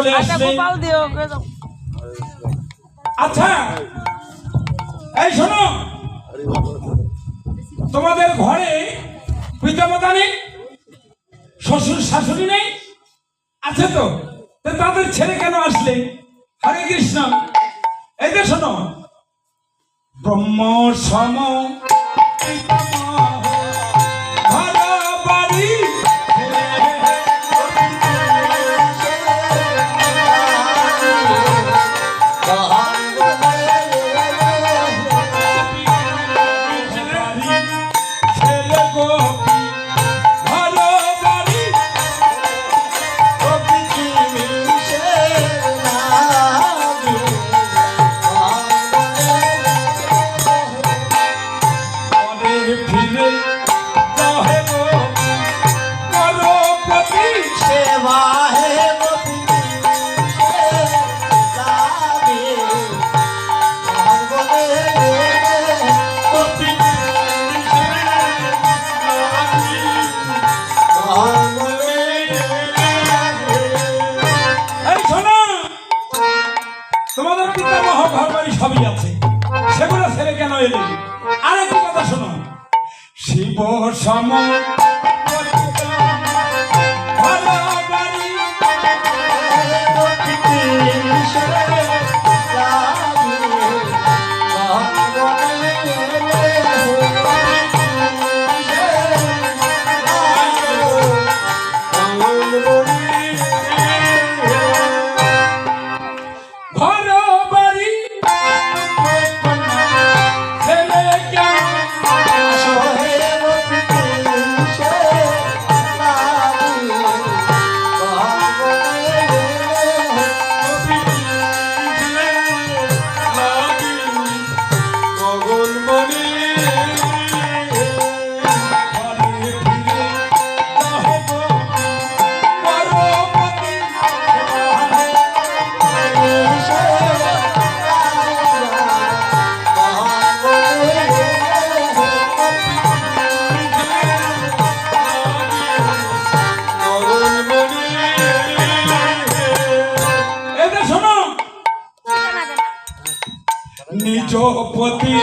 চলে আসলে। আচ্ছা এই শোনো, তোমাদের ঘরে পিতামাতা নেই, শ্বশুর শাশুড়ি নেই, আছে তো? তাদের ছেড়ে কেন আসলে? হরে কৃষ্ণ। এই যে শোনো, ব্রহ্ম সম ভালো বাড়ি সবই আছে, সেগুলো ছেড়ে কেন এলে? আরেকটি কথা শোনো, শিব সম নিজ পতি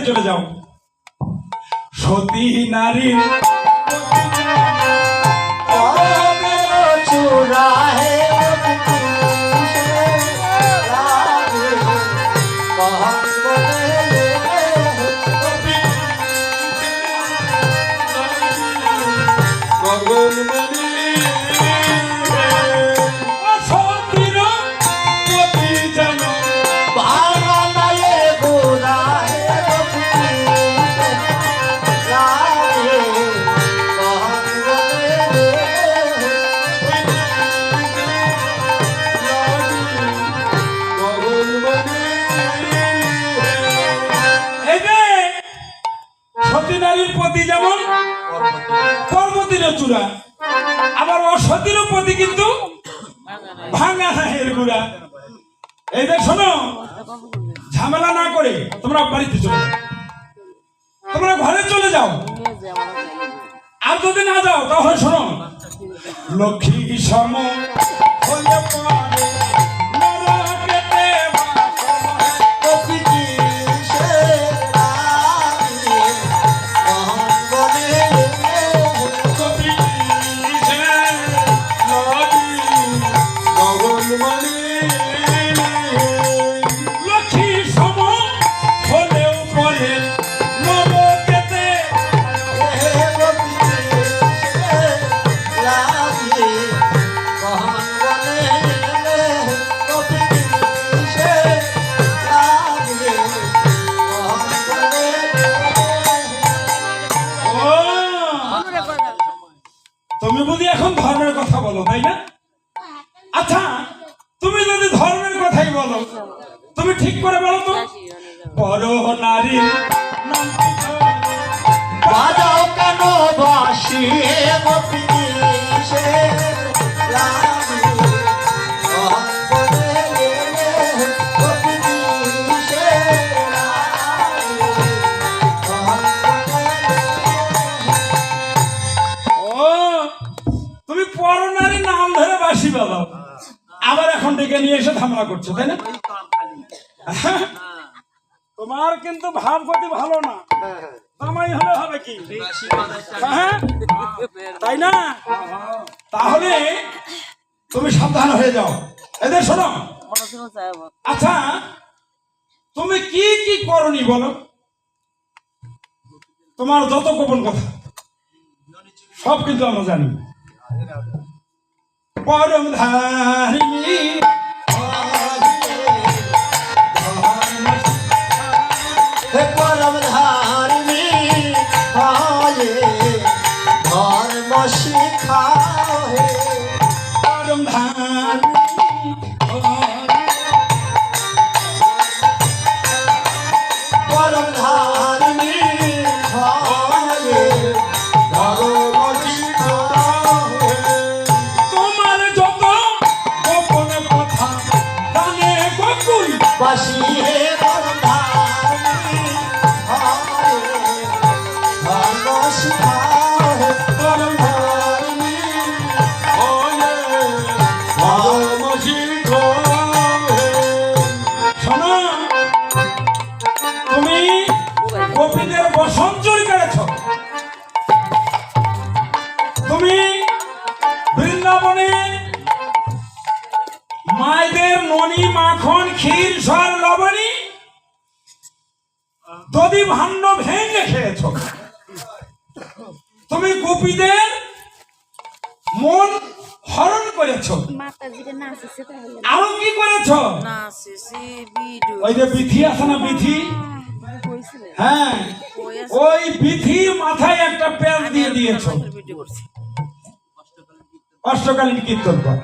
চলে যাও। সতী নারীর চূড়া হে পতি যেমন পর্বতের চূড়া, আবার অসতীর পতি কিন্তু ভাঙা এর গুড়া। এই দেখ শোনো, ঝামেলা না করে তোমরা বাড়িতে চলে যাও, তোমরা ঘরে চলে যাও। আর যদি না যাও তাহলে শোনো, লক্ষ্মী সম হলে পরে বলো, তুমি ঠিক করে বলো তো। বড় নারী নাম কি ধরে? বাজাও কেন বাসি গোপিনী সে লাগি অঙ্গনে গেলে গোপিনী সে লাগি ও, তুমি বড় নারী নাম ধরে বাসি বাজাও, আবার এখন ডেকে নিয়ে এসে ঝামেলা করছো, তাই না? তোমার কিন্তু ভাবগতি ভালো না। জামাই হলে হবে কি, হ্যাঁ? তাই না? তাহলে তুমি সাবধান হয়ে যাও। এদের শোনো, আচ্ছা তুমি কি কি করনি বলো, তোমার যত গোপন কথা সব কিন্তু আমরা জানি। পরম ধারিণী হে পরম ধারিণী আয়ে ধর্ম শিখাও হে পরম ধারিণী পরম ধারিণী আয়ে ধর্ম শিখাও হে তোমার যত গোপন কথা জানে গোকুল বাসি হে পরম ধারিণী আয়ে ধর্ম শিখাও হে পরম ধারিণী আয়ে ধর্ম শিখাও হে শোনো, তুমি গোপীদের বসন চুরি করেছ, তুমি বৃন্দাবনে মায়েদের ননি মাখন ক্ষীর সর লবণী দধি ভাণ্ড ভেঙে খেয়েছ, তুমি গোপীদের মন হরণ করেছ, মাতাজিকে নাচেছে তাহলে আরো কি করেছ? নাচেছে ভিডিও ওই যে বিথি আছে না, বিথি, কইছিলে হ্যাঁ, ওই বিথির মাথায় একটা প্যাচ দিয়ে দিয়েছ। ভিডিও করছি অষ্টকালীন কীর্তন কর।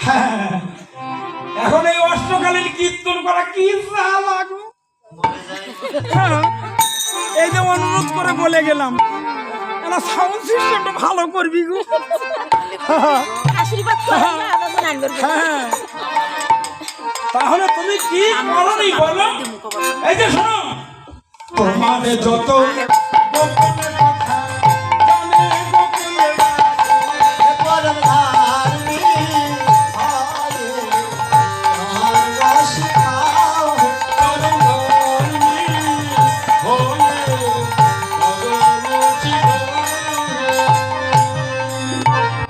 হ্যাঁ, এখন এই অষ্টকালীন কীর্তন করা কি লাগু, এই যে অনুরোধ করে বলে গেলাম সাউন্ড সিস্টেমটা ভালো করবি গো। আশীর্বাদ করে না আবার আনবার হ্যাঁ, তাহলে তুমি কি করনি বলো? এই যে শোনো, তোমার যত গোপনে কথা জানে গোকুলে হে পরম ধারিণী আয়ে ধর্ম শিখাও হে পরম ধর্মী হয়ে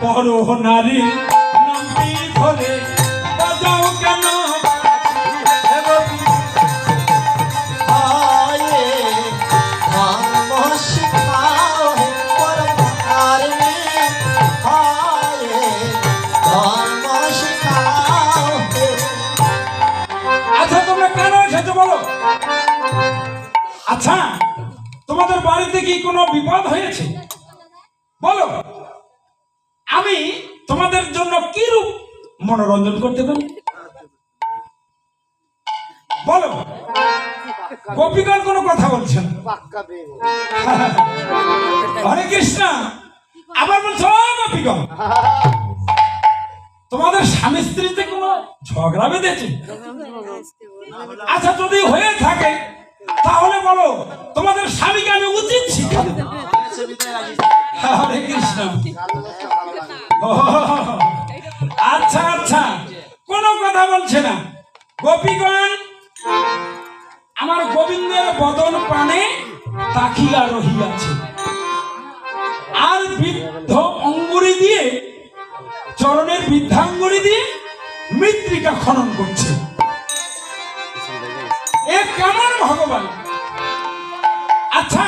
পর নারী নামটি ধরে বাজাও কেন হে গোপিনী আয়ে ধর্ম শিখাও হে পরম ধারিণী আয়ে ধর্ম শিখাও হে আচ্ছা তোমরা কেন এসেছো বলো? আচ্ছা তোমাদের বাড়িতে কি কোনো বিপদ হয়েছে বলো, আমি তোমাদের জন্য কি রূপ মনোরঞ্জন করতে পারি বলো? গোপীগণ কোনো কথা বলছেন হরে কৃষ্ণ, আবার বলছো "ও গোপীগণ, তোমাদের স্বামী স্ত্রীতে কোনো ঝগড়া বেঁধেছে? আচ্ছা যদি হয়ে থাকে তাহলে বলো তোমাদের স্বামীকে আমি উচিত শিক্ষা দেব। হরে কৃষ্ণ। ও, আচ্ছা আচ্ছা, কোনো কথা বলছে না। গোপীগণ আমার গোবিন্দের বদন পানে তাকিয়া রহিয়াছে, আর বৃদ্ধ অঙ্গুরি দিয়ে চরণের বৃদ্ধাঙ্গুরি দিয়ে মৃত্তিকা খনন করছে। এ কেমন ভগবান? আচ্ছা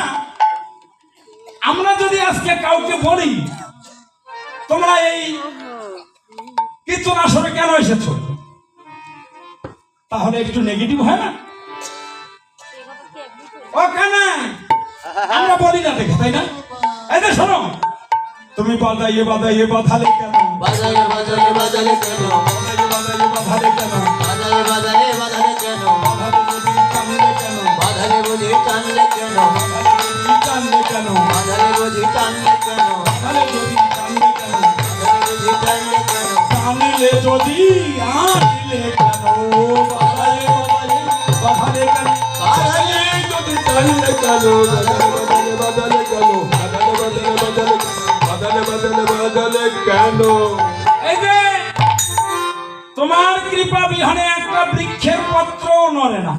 আমরা যদি আজকে কাউকে বলি তোমরা এই কীর্তন আসরে কেন এসেছো, তাহলে একটু নেগেটিভ হয় না? ও কেন আমরা বলি না দেখে, তাই না? এই যে শোনো, তুমি বাজাইয়ে বাজাইয়ে বাধালে কেন, বাজালে বাজালে বাজালে কেন বাজাইয়ে বাজাইয়ে বাধালে কেন, বাজালে কেন বদলে কেন বদলে কেন? এই যে তোমার কৃপা বিহানে একটা বৃক্ষের পত্র নড়ে না।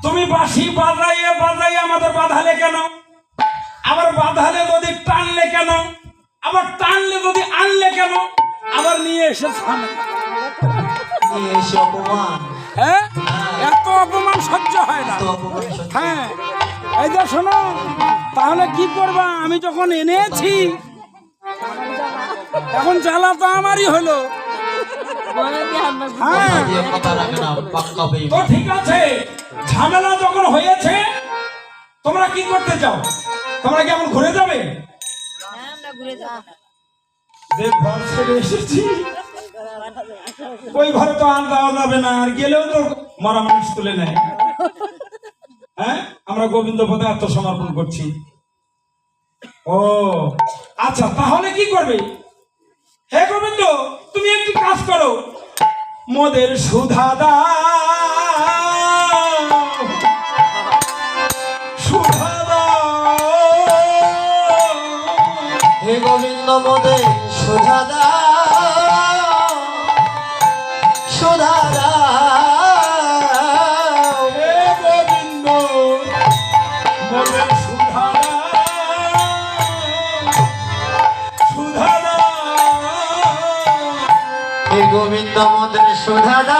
তুমি বাঁশি বাজাইয়ে বাজাইয়ে আমাদের বাঁধালে কেন? আবার বাঁধালে যদি টানলে কেন? আবার টানলে যদি আনলে কেন? আবার নিয়ে এসে ঝামেলা। নিয়ে এসে অপমান, হ্যাঁ, এত অপমান সহ্য হয় না। তো অপমান সহ্য। হ্যাঁ, এই যে শোনো, তাহলে কি করবা? আমি যখন এনেছি এখন জ্বালা তো আমারই হলো। হ্যাঁ, দিয়ে কথা রাখে না, পাক্কা তো বেঈমান। ঠিক আছে, ঝামেলা যখন হয়েছে তোমরা কি করতে চাও? তোমরা কি এখন ঘুরে যাবে? আমরা ঘুরে যাব যে ঘর ছেড়ে এসেছি ওই ঘরে তো আর যাওয়া যাবে না, আর গেলেও তো মরা মানুষ তুলে নেয়। হ্যাঁ, আমরা গোবিন্দ পদে আত্মসমর্পণ করছি। ও আচ্ছা, তাহলে কি করবে? হে গোবিন্দ, তুমি একটি কাজ করো, মোদের সুধা দাও, সুধা দাও। হে গোবিন্দ মোদে সুধা দাও, সুধা দাও। হে গোবিন্দ, মোদের সুধা দাও, সুধা দাও। হে গোবিন্দ মোদে সুধা দাও।